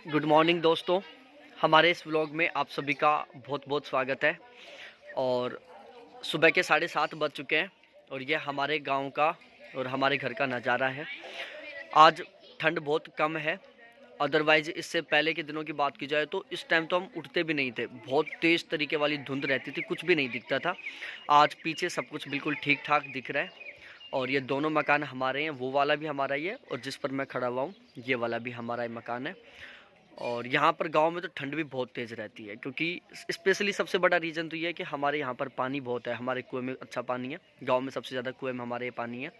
Good morning दोस्तों, हमारे इस व्लॉग में आप सभी का बहुत बहुत स्वागत है। और सुबह के 7:30 बज चुके हैं और ये हमारे गांव का और हमारे घर का नज़ारा है। आज ठंड बहुत कम है, अदरवाइज़ इससे पहले के दिनों की बात की जाए तो इस टाइम तो हम उठते भी नहीं थे, बहुत तेज़ तरीके वाली धुंध रहती थी, कुछ भी नहीं दिखता था। आज पीछे सब कुछ बिल्कुल ठीक ठाक दिख रहा है और ये दोनों मकान हमारे हैं, वो वाला भी हमारा ही है और जिस पर मैं खड़ा हुआ हूँ ये वाला भी हमारा ही मकान है। और यहाँ पर गांव में तो ठंड भी बहुत तेज़ रहती है, क्योंकि स्पेशली सबसे बड़ा रीज़न तो ये है कि हमारे यहाँ पर पानी बहुत है, हमारे कुएं में अच्छा पानी है। गांव में सबसे ज़्यादा कुएं में हमारे ये पानी है।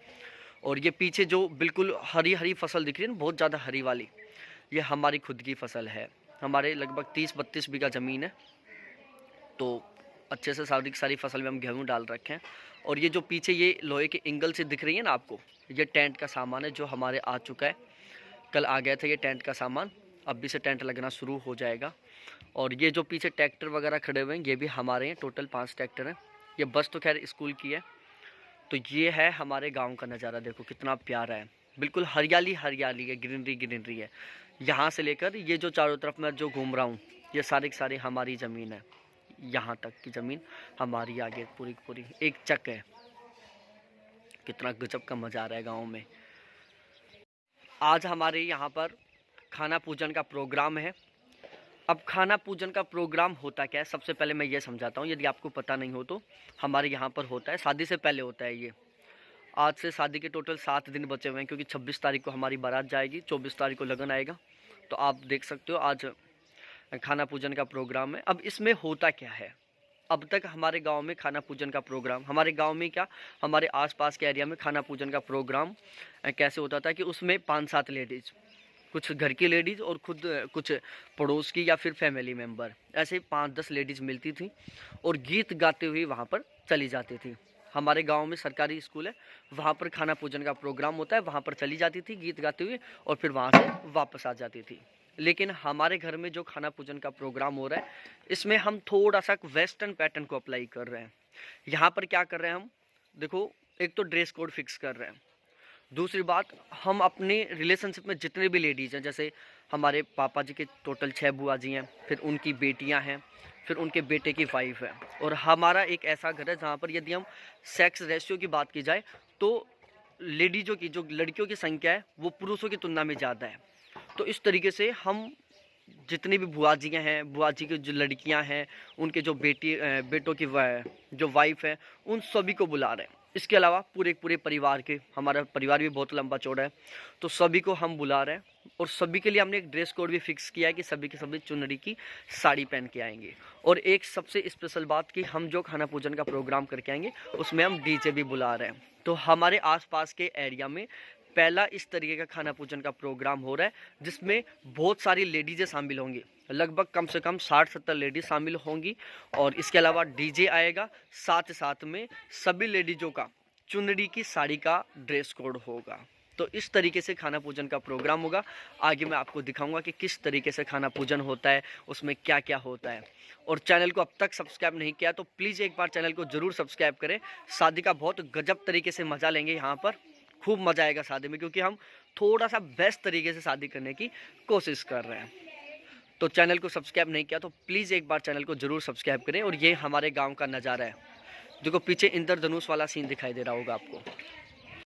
और ये पीछे जो बिल्कुल हरी हरी फसल दिख रही है ना, बहुत ज़्यादा हरी वाली, ये हमारी खुद की फसल है। हमारे लगभग 30-32 बीघा ज़मीन है, तो अच्छे से सारी फसल में हम गेहूँ डाल रखे हैं। और ये जो पीछे ये लोहे के एंगल से दिख रही है ना आपको, ये टेंट का सामान है जो हमारे आ चुका है। कल आ गया था ये टेंट का सामान, अभी से टेंट लगना शुरू हो जाएगा। और ये जो पीछे ट्रैक्टर वगैरह खड़े हुए हैं ये भी हमारे हैं, टोटल 5 ट्रैक्टर हैं। ये बस तो खैर स्कूल की है। तो ये है हमारे गांव का नज़ारा, देखो कितना प्यारा है, बिल्कुल हरियाली हरियाली है, ग्रीनरी ग्रीनरी है। यहाँ से लेकर ये जो चारों तरफ मैं जो घूम रहा हूँ ये सारी की सारी हमारी ज़मीन है। यहाँ तक की ज़मीन हमारी, आगे पूरी की पूरी एक चक है। कितना गजब का मज़ा आ रहा है गाँव में। आज हमारे यहाँ पर खाना पूजन का प्रोग्राम है। अब खाना पूजन का प्रोग्राम होता क्या है, सबसे पहले मैं ये समझाता हूँ, यदि आपको पता नहीं हो तो। हमारे यहाँ पर होता है, शादी से पहले होता है ये। आज से शादी के टोटल 7 दिन बचे हुए हैं, क्योंकि 26 तारीख को हमारी बारात जाएगी, 24 तारीख को लगन आएगा। तो आप देख सकते हो आज खाना पूजन का प्रोग्राम है। अब इसमें होता क्या है, अब तक हमारे गांव में खाना पूजन का प्रोग्राम, हमारे गांव में क्या, हमारे आसपास के एरिया में खाना पूजन का प्रोग्राम कैसे होता था कि उसमें 5-7 लेडीज़, कुछ घर की लेडीज़ और खुद कुछ पड़ोस की या फिर फैमिली मेम्बर, ऐसे 5-10 लेडीज़ मिलती थी और गीत गाते हुए वहाँ पर चली जाती थी। हमारे गांव में सरकारी स्कूल है, वहाँ पर खाना पूजन का प्रोग्राम होता है, वहाँ पर चली जाती थी गीत गाते हुए और फिर वहाँ से वापस आ जाती थी। लेकिन हमारे घर में जो खाना पूजन का प्रोग्राम हो रहा है, इसमें हम थोड़ा सा वेस्टर्न पैटर्न को अप्लाई कर रहे हैं। यहाँ पर क्या कर रहे हैं हम, देखो, एक तो ड्रेस कोड फिक्स कर रहे हैं। दूसरी बात, हम अपने रिलेशनशिप में जितने भी लेडीज़ हैं, जैसे हमारे पापा जी के टोटल 6 बुआ जी हैं, फिर उनकी बेटियां हैं, फिर उनके बेटे की वाइफ है। और हमारा एक ऐसा घर है जहाँ पर यदि हम सेक्स रेशियो की बात की जाए तो लेडीज़ों की, जो लड़कियों की संख्या है वो पुरुषों की तुलना में ज़्यादा है। तो इस तरीके से हम जितनी भी बुआ जी हैं, बुआ जी की जो लड़कियां हैं, उनके जो बेटों की जो वाइफ है, उन सभी को बुला रहे हैं। इसके अलावा पूरे परिवार के, हमारा परिवार भी बहुत लंबा चौड़ा है, तो सभी को हम बुला रहे हैं। और सभी के लिए हमने एक ड्रेस कोड भी फिक्स किया है कि सभी के सभी चुनरी की साड़ी पहन के आएंगे। और एक सबसे स्पेशल बात कि हम जो खाना पूजन का प्रोग्राम करके आएंगे उसमें हम डीजे भी बुला रहे हैं। तो हमारे आसपास के एरिया में पहला इस तरीके का खाना पूजन का प्रोग्राम हो रहा है, जिसमें बहुत सारी लेडीज़ें शामिल होंगी, लगभग कम से कम 60-70 लेडीज़ शामिल होंगी। और इसके अलावा डीजे आएगा, साथ साथ में सभी लेडीज़ों का चुनरी की साड़ी का ड्रेस कोड होगा। तो इस तरीके से खाना पूजन का प्रोग्राम होगा। आगे मैं आपको दिखाऊंगा कि किस तरीके से खाना पूजन होता है, उसमें क्या क्या होता है। और चैनल को अब तक सब्सक्राइब नहीं किया तो प्लीज़ एक बार चैनल को ज़रूर सब्सक्राइब करें। शादी का बहुत गजब तरीके से मज़ा लेंगे, यहाँ पर खूब मज़ा आएगा शादी में, क्योंकि हम थोड़ा सा बेस्ट तरीके से शादी करने की कोशिश कर रहे हैं। तो चैनल को सब्सक्राइब नहीं किया तो प्लीज़ एक बार चैनल को ज़रूर सब्सक्राइब करें। और ये हमारे गांव का नज़ारा है, देखो पीछे इंद्रधनुष वाला सीन दिखाई दे रहा होगा आपको।